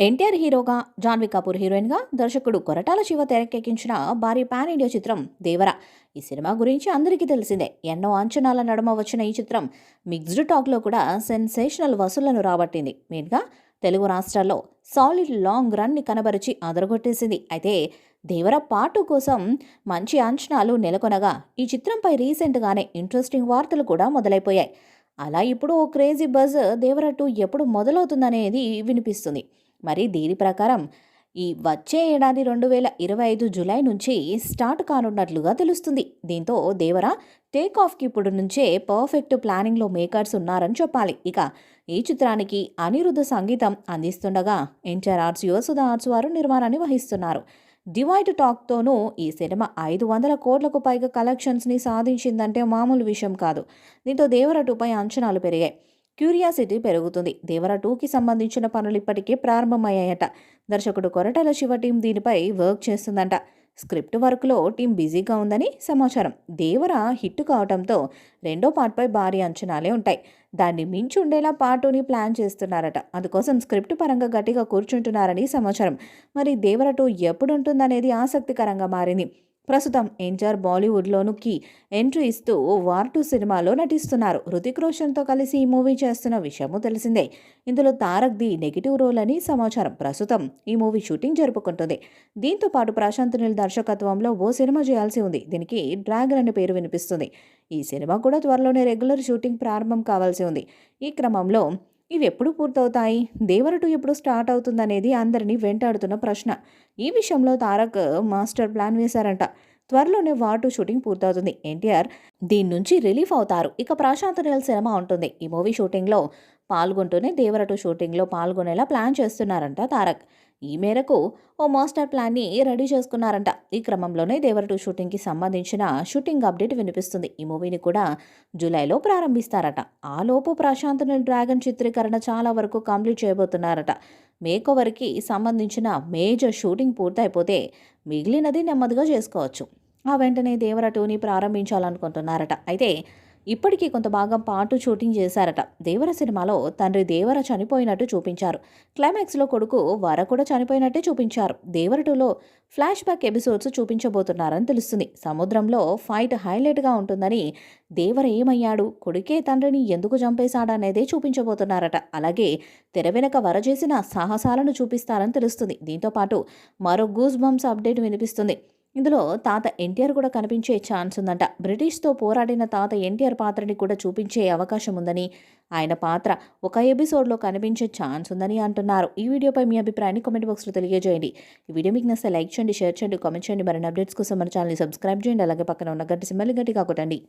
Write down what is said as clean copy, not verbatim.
ఎన్టీఆర్ హీరోగా, జాన్వీ కపూర్ హీరోయిన్గా, దర్శకుడు కొరటాల శివ తెరకెక్కించిన భారీ పాన్ ఇండియా చిత్రం 'దేవర'. ఈ సినిమా గురించి అందరికీ తెలిసిందే. ఎన్నో అంచనాల నడుమ వచ్చిన ఈ చిత్రం మిక్స్డ్ టాక్లో కూడా సెన్సేషనల్ వసూళ్లను రాబట్టింది. మెయిన్గా తెలుగు రాష్ట్రాల్లో సాలిడ్ లాంగ్ రన్ని కనబరిచి అదరగొట్టేసింది. అయితే 'దేవర పార్ట్ 2' కోసం మంచి అంచనాలు నెలకొనగా ఈ చిత్రంపై రీసెంట్గానే ఇంట్రెస్టింగ్ వార్తలు కూడా మొదలైపోయాయి. అలా ఇప్పుడు ఓ క్రేజీ బజ్ 'దేవర 2' ఎప్పుడు మొదలవుతుందనేది వినిపిస్తుంది. మరి దీని ప్రకారం ఈ వచ్చే ఏడాది 2025 జూలై నుంచి స్టార్ట్ కానున్నట్లుగా తెలుస్తుంది. దీంతో 'దేవర' టేక్ ఆఫ్కి ఇప్పుడు నుంచే పర్ఫెక్ట్ ప్లానింగ్లో మేకర్స్ ఉన్నారని చెప్పాలి. ఇక ఈ చిత్రానికి అనిరుద్ధ సంగీతం అందిస్తుండగా ఎన్టీఆర్ ఆర్ట్స్, యువసుధ ఆర్ట్స్ వారు నిర్మాణాన్ని వహిస్తున్నారు. డివైడ్ టాక్తోనూ ఈ సినిమా 500 కోట్లకు పైగా కలెక్షన్స్ని సాధించిందంటే మామూలు విషయం కాదు. దీంతో 'దేవర 2'పై అంచనాలు పెరిగాయి. క్యూరియాసిటీ పెరుగుతుంది. 'దేవర 2'కి సంబంధించిన పనులు ఇప్పటికే ప్రారంభమయ్యాయట. దర్శకుడు కొరటాల శివ టీం దీనిపై వర్క్ చేస్తుందంట. స్క్రిప్ట్ వర్క్లో టీం బిజీగా ఉందని సమాచారం. 'దేవర' హిట్ కావడంతో రెండో పార్ట్పై భారీ అంచనాలే ఉంటాయి. దాన్ని మించి ఉండేలా పార్ట్ 2ని ప్లాన్ చేస్తున్నారట. అందుకోసం స్క్రిప్ట్ పరంగా గట్టిగా కూర్చుంటున్నారని సమాచారం. మరి 'దేవర 2' ఎప్పుడుంటుందనేది ఆసక్తికరంగా మారింది. ప్రస్తుతం ఎన్టీఆర్ బాలీవుడ్లోనికి ఎంట్రీ ఇస్తూ 'వార్ 2' సినిమాలో నటిస్తున్నారు. హృతిక్ రోషన్తో కలిసి ఈ మూవీ చేస్తున్న విషయము తెలిసిందే. ఇందులో తారక్ది నెగిటివ్ రోల్ అని సమాచారం. ప్రస్తుతం ఈ మూవీ షూటింగ్ జరుపుకుంటుంది. దీంతో పాటు ప్రశాంత్ నీల్ దర్శకత్వంలో ఓ సినిమా చేయాల్సి ఉంది. దీనికి డ్రాగన్ అనే పేరు వినిపిస్తుంది. ఈ సినిమా కూడా త్వరలోనే రెగ్యులర్ షూటింగ్ ప్రారంభం కావాల్సి ఉంది. ఈ క్రమంలో ఇవి ఎప్పుడు పూర్తవుతాయి, 'దేవర 2' ఎప్పుడు స్టార్ట్ అవుతుందనేది అందరినీ వెంటాడుతున్న ప్రశ్న. ఈ విషయంలో తారక్ మాస్టర్ ప్లాన్ వేశారంట. త్వరలోనే 'వార్ 2' షూటింగ్ పూర్తవుతుంది. ఎన్టీఆర్ దీని నుంచి రిలీఫ్ అవుతారు. ఇక ప్రశాంత్ నీల్ సినిమా ఉంటుంది. ఈ మూవీ షూటింగ్లో పాల్గొంటూనే 'దేవర 2' షూటింగ్లో పాల్గొనేలా ప్లాన్ చేస్తున్నారంట తారక్. ఈ మేరకు ఓ మాస్టర్ ప్లాన్ని రెడీ చేసుకున్నారంట. ఈ క్రమంలోనే 'దేవర 2' షూటింగ్కి సంబంధించిన షూటింగ్ అప్డేట్ వినిపిస్తుంది. ఈ మూవీని కూడా జూలైలో ప్రారంభిస్తారట. ఆలోపు ప్రశాంత్ నీల్ డ్రాగన్ చిత్రీకరణ చాలా వరకు కంప్లీట్ చేయబోతున్నారట. మేకోవర్కి సంబంధించిన మేజర్ షూటింగ్ పూర్తయిపోతే మిగిలినది నెమ్మదిగా చేసుకోవచ్చు. ఆ వెంటనే 'దేవర 2'ని ప్రారంభించాలనుకుంటున్నారట. అయితే ఇప్పటికీ కొంత భాగం పార్ట్ 2 షూటింగ్ చేశారట. 'దేవర' సినిమాలో తండ్రి దేవర చనిపోయినట్టు చూపించారు. క్లైమాక్స్లో కొడుకు వర కూడా చనిపోయినట్టే చూపించారు. 'దేవర 2'లో ఫ్లాష్ బ్యాక్ ఎపిసోడ్స్ చూపించబోతున్నారని తెలుస్తుంది. సముద్రంలో ఫైట్ హైలైట్గా ఉంటుందని, దేవర ఏమయ్యాడు, కొడుకే తండ్రిని ఎందుకు చంపేశాడనేదే చూపించబోతున్నారట. అలాగే తెర వెనక వర చేసిన సాహసాలను చూపిస్తారని తెలుస్తుంది. దీంతోపాటు మరో గూస్ బంప్స్ అప్డేట్ వినిపిస్తుంది. ఇందులో తాత ఎన్టీఆర్ కూడా కనిపించే ఛాన్స్ ఉందంట. బ్రిటిష్తో పోరాడిన తాత ఎన్టీఆర్ పాత్రని కూడా చూపించే అవకాశం ఉందని, ఆయన పాత్ర ఒక ఎపిసోడ్లో కనిపించే ఛాన్స్ ఉందని అంటున్నారు. ఈ వీడియోపై మీ అభిప్రాయాన్ని కామెంట్ బాక్స్లో తెలియజేయండి. ఈ వీడియో మీకు నచ్చితే లైక్ చేయండి, షేర్ చేయండి, కామెంట్ చేయండి. మరిన్ని అప్డేట్స్ కోసం మన ఛానల్ని సబ్స్క్రైబ్ చేయండి. అలాగే పక్కన ఉన్న గంట సింబల్ని గట్టిగా కొట్టండి.